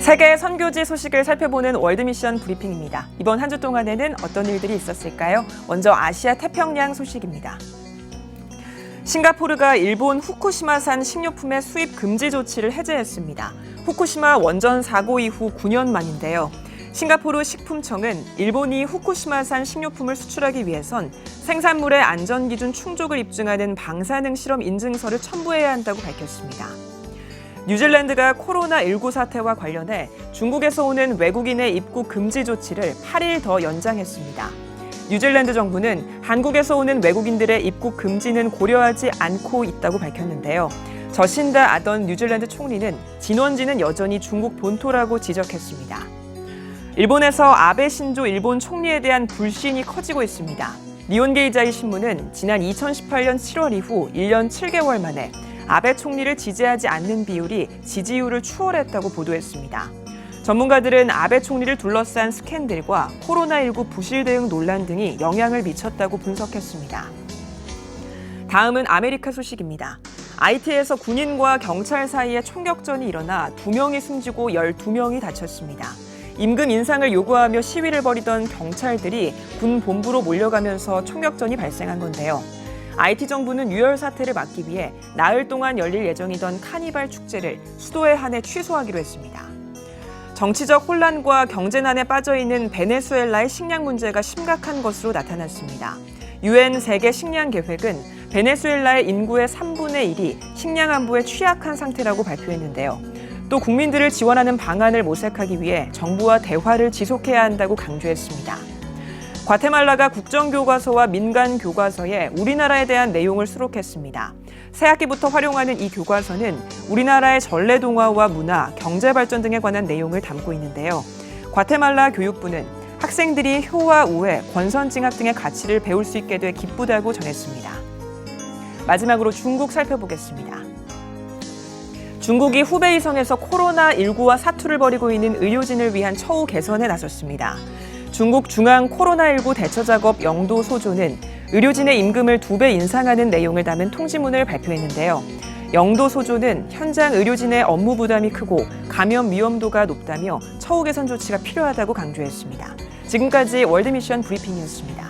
세계 선교지 소식을 살펴보는 월드미션 브리핑입니다. 이번 한 주 동안에는 어떤 일들이 있었을까요? 먼저 아시아 태평양 소식입니다. 싱가포르가 일본 후쿠시마산 식료품의 수입 금지 조치를 해제했습니다. 후쿠시마 원전 사고 이후 9년 만인데요. 싱가포르 식품청은 일본이 후쿠시마산 식료품을 수출하기 위해선 생산물의 안전기준 충족을 입증하는 방사능 실험 인증서를 첨부해야 한다고 밝혔습니다. 뉴질랜드가 코로나19 사태와 관련해 중국에서 오는 외국인의 입국 금지 조치를 8일 더 연장했습니다. 뉴질랜드 정부는 한국에서 오는 외국인들의 입국 금지는 고려하지 않고 있다고 밝혔는데요. 저신다 아던 뉴질랜드 총리는 진원지는 여전히 중국 본토라고 지적했습니다. 일본에서 아베 신조 일본 총리에 대한 불신이 커지고 있습니다. 니혼게이자이 신문은 지난 2018년 7월 이후 1년 7개월 만에 아베 총리를 지지하지 않는 비율이 지지율을 추월했다고 보도했습니다. 전문가들은 아베 총리를 둘러싼 스캔들과 코로나19 부실 대응 논란 등이 영향을 미쳤다고 분석했습니다. 다음은 아메리카 소식입니다. IT에서 군인과 경찰 사이에 총격전이 일어나 2명이 숨지고 12명이 다쳤습니다. 임금 인상을 요구하며 시위를 벌이던 경찰들이 군 본부로 몰려가면서 총격전이 발생한 건데요. IT 정부는 유혈 사태를 막기 위해 나흘 동안 열릴 예정이던 카니발 축제를 수도에 한해 취소하기로 했습니다. 정치적 혼란과 경제난에 빠져있는 베네수엘라의 식량 문제가 심각한 것으로 나타났습니다. UN 세계 식량 계획은 베네수엘라의 인구의 3분의 1이 식량 안보에 취약한 상태라고 발표했는데요. 또 국민들을 지원하는 방안을 모색하기 위해 정부와 대화를 지속해야 한다고 강조했습니다. 과테말라가 국정교과서와 민간교과서에 우리나라에 대한 내용을 수록했습니다. 새학기부터 활용하는 이 교과서는 우리나라의 전래동화와 문화, 경제발전 등에 관한 내용을 담고 있는데요. 과테말라 교육부는 학생들이 효와 우애, 권선징악 등의 가치를 배울 수 있게 돼 기쁘다고 전했습니다. 마지막으로 중국 살펴보겠습니다. 중국이 후베이성에서 코로나19와 사투를 벌이고 있는 의료진을 위한 처우 개선에 나섰습니다. 중국 중앙 코로나19 대처작업 영도 소조는 의료진의 임금을 2배 인상하는 내용을 담은 통지문을 발표했는데요. 영도 소조는 현장 의료진의 업무 부담이 크고 감염 위험도가 높다며 처우 개선 조치가 필요하다고 강조했습니다. 지금까지 월드미션 브리핑이었습니다.